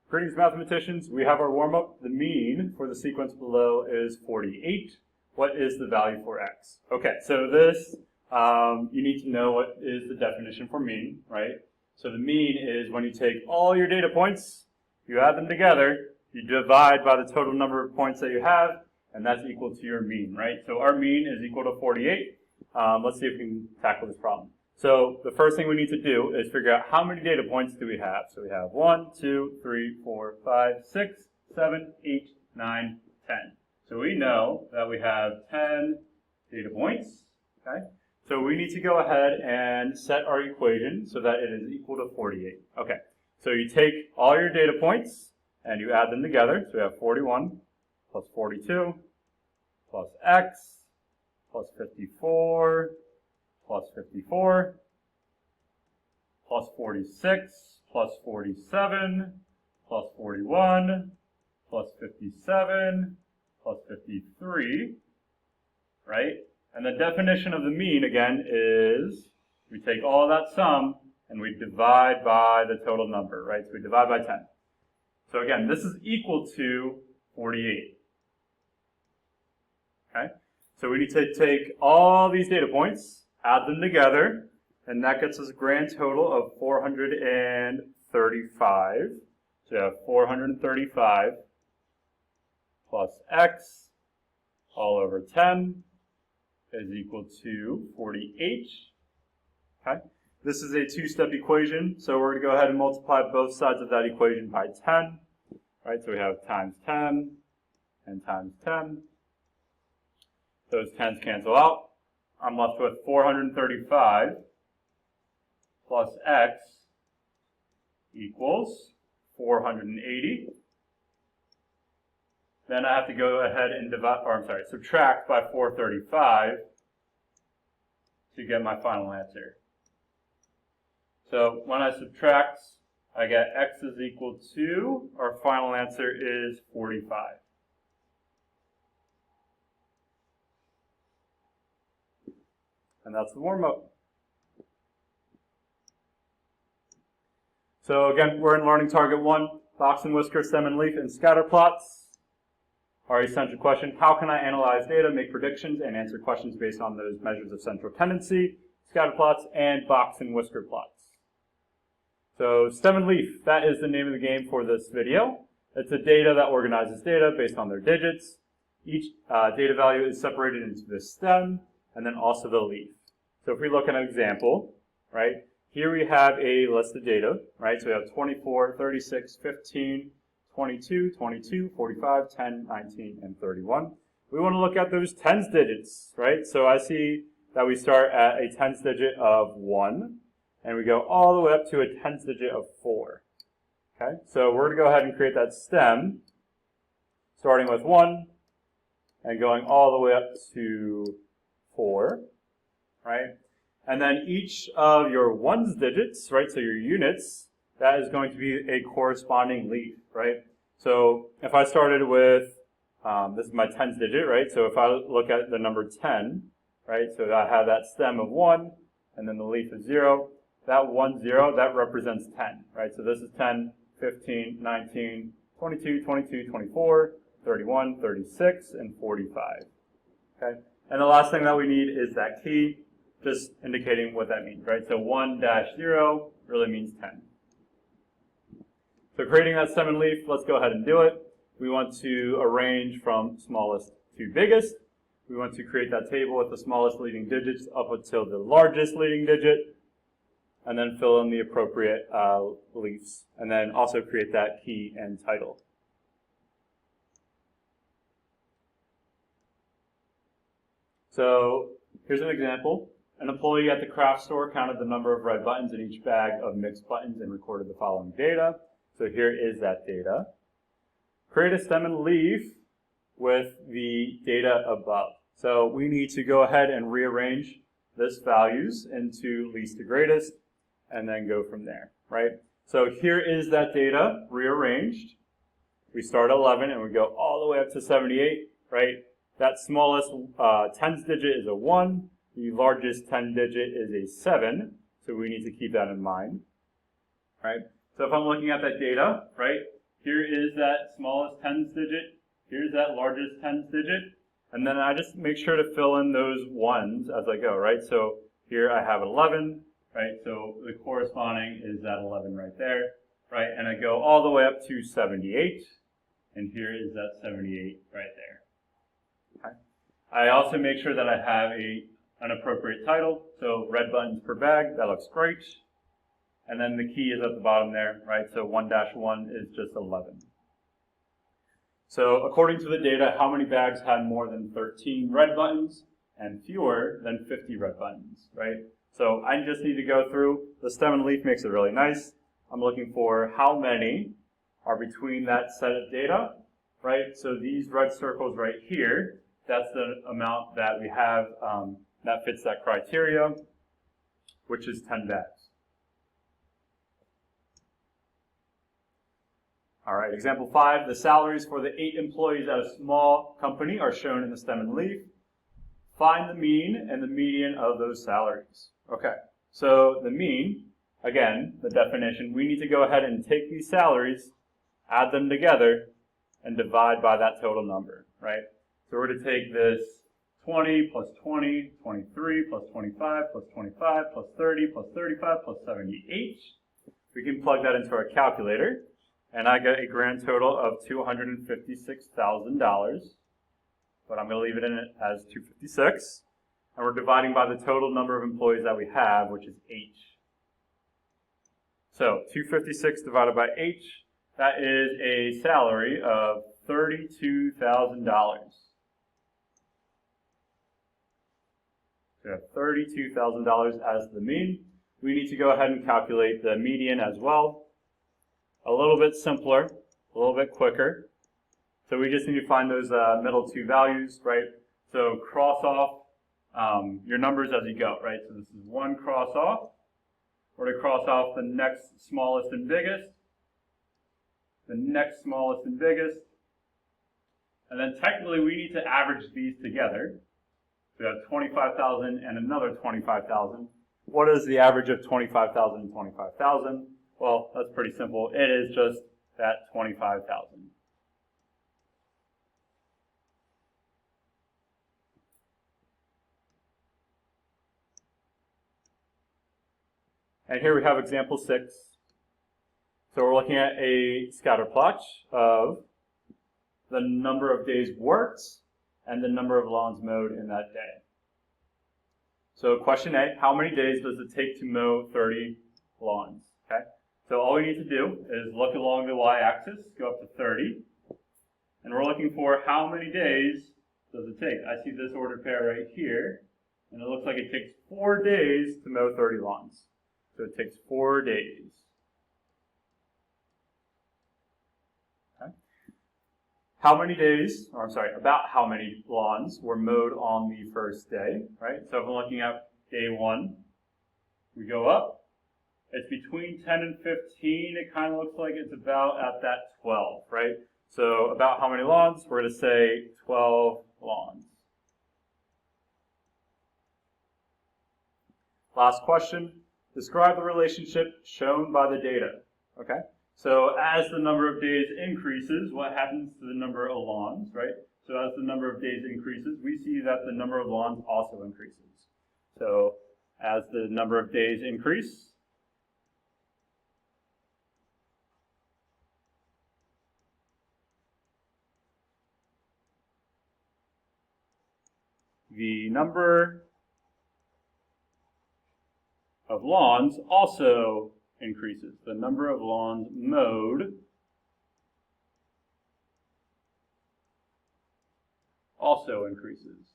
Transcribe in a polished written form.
Greetings, mathematicians. We have our warm-up. The mean for the sequence below is 48. What is the value for x? Okay, so this, you need to know what is the definition for mean, right? So the mean is when you take all your data points, you add them together, you divide by the total number of points that you have, and that's equal to your mean, right? So our mean is equal to 48. Let's see if we can tackle this problem. So the first thing we need to do is figure out how many data points do we have. So we have 1, 2, 3, 4, 5, 6, 7, 8, 9, 10. So we know that we have 10 data points, okay? So we need to go ahead and set our equation so that it is equal to 48. Okay, so you take all your data points and you add them together. So we have 41 plus 42 plus x plus 54 plus 54, plus 46, plus 47, plus 41, plus 57, plus 53, right? And the definition of the mean, again, is we take all that sum and we divide by the total number, right? So we divide by 10. So again, this is equal to 48, okay? So we need to take all these data points, add them together, and that gets us a grand total of 435. So you have 435 plus x all over 10 is equal to 48. Okay? This is a two-step equation, so we're going to go ahead and multiply both sides of that equation by 10. Right? So we have times 10 and times 10. Those 10s cancel out. I'm left with 435 plus x equals 480. Then I have to go ahead and subtract by 435 to get my final answer. So when I subtract, I get x is equal to, our final answer is 45. And that's the warm-up. So again, we're in Learning Target 1, box and whisker, stem and leaf, and scatter plots. Our essential question, how can I analyze data, make predictions, and answer questions based on those measures of central tendency, scatter plots, and box and whisker plots? So stem and leaf, that is the name of the game for this video. It's a data that organizes data based on their digits. Each data value is separated into the stem, and then also the leaf. So if we look at an example, right, here we have a list of data, right, so we have 24, 36, 15, 22, 22, 45, 10, 19, and 31. We want to look at those tens digits, right, so I see that we start at a tens digit of 1, and we go all the way up to a tens digit of 4, okay, so we're going to go ahead and create that stem, starting with 1, and going all the way up to 4, right? And then each of your ones digits, right, so your units, that is going to be a corresponding leaf, right? So if I started with, this is my tens digit, right? So if I look at the number 10, right, so I have that stem of 1, and then the leaf of 0. That 1, 0, that represents 10, right? So this is 10, 15, 19, 22, 22, 24, 31, 36, and 45, okay? And the last thing that we need is that key, just indicating what that means, right? So 1-0 really means 10. So creating that stem and leaf, let's go ahead and do it. We want to arrange from smallest to biggest. We want to create that table with the smallest leading digits up until the largest leading digit, and then fill in the appropriate leaves, and then also create that key and title. So here's an example. An employee at the craft store counted the number of red buttons in each bag of mixed buttons and recorded the following data. So here is that data. Create a stem and leaf with the data above. So we need to go ahead and rearrange this values into least to greatest and then go from there, right? So here is that data rearranged. We start at 11 and we go all the way up to 78, right? That smallest tens digit is a 1. The largest 10 digit is a 7. So we need to keep that in mind, right? So if I'm looking at that data, right, here is that smallest tens digit, here's that largest tens digit, and then I just make sure to fill in those ones as I go, right? So here I have 11, right? So the corresponding is that 11 right there, right? And I go all the way up to 78, and here is that 78 right there. Okay. I also make sure that I have an appropriate title, so red buttons per bag, that looks great. And then the key is at the bottom there, right? So 1-1 is just 11. So according to the data, how many bags had more than 13 red buttons and fewer than 50 red buttons, right? So I just need to go through. The stem and leaf makes it really nice. I'm looking for how many are between that set of data, right? So these red circles right here, that's the amount that we have that fits that criteria, which is 10 bags. All right, example 5, the salaries for the 8 employees at a small company are shown in the stem and leaf. Find the mean and the median of those salaries. Okay, so the mean, again, the definition, we need to go ahead and take these salaries, add them together, and divide by that total number, right? So we're going to take this 20 plus 20, 23 plus 25 plus 25 plus 30 plus 35 plus 78. We can plug that into our calculator, and I get a grand total of $256,000. But I'm going to leave it in it as 256. And we're dividing by the total number of employees that we have, which is H. So 256 divided by H, that is a salary of $32,000. So we have $32,000 as the mean. We need to go ahead and calculate the median as well. A little bit simpler, a little bit quicker. So we just need to find those middle two values, right? So cross off your numbers as you go, right? So this is one cross off. We're to cross off the next smallest and biggest, the next smallest and biggest, and then technically we need to average these together. So we have 25,000 and another 25,000. What is the average of 25,000 and 25,000? Well, that's pretty simple. It is just that 25,000. And here we have example 6. So we're looking at a scatter plot of the number of days worked and the number of lawns mowed in that day. So question A, how many days does it take to mow 30 lawns? Okay. So all we need to do is look along the y-axis, go up to 30, and we're looking for how many days does it take. I see this ordered pair right here, and it looks like it takes 4 days to mow 30 lawns. So it takes 4 days. Okay. How many days, or I'm sorry, about how many lawns were mowed on the first day, right? So if we're looking at day 1, we go up. It's between 10 and 15. It kind of looks like it's about at that 12, right? So about how many lawns? We're going to say 12 lawns. Last question. Describe the relationship shown by the data. Okay? So as the number of days increases, what happens to the number of lawns, right? So as the number of days increases, we see that the number of lawns also increases. So as the number of days increase, the number of lawns also increases. The number of lawns mowed also increases.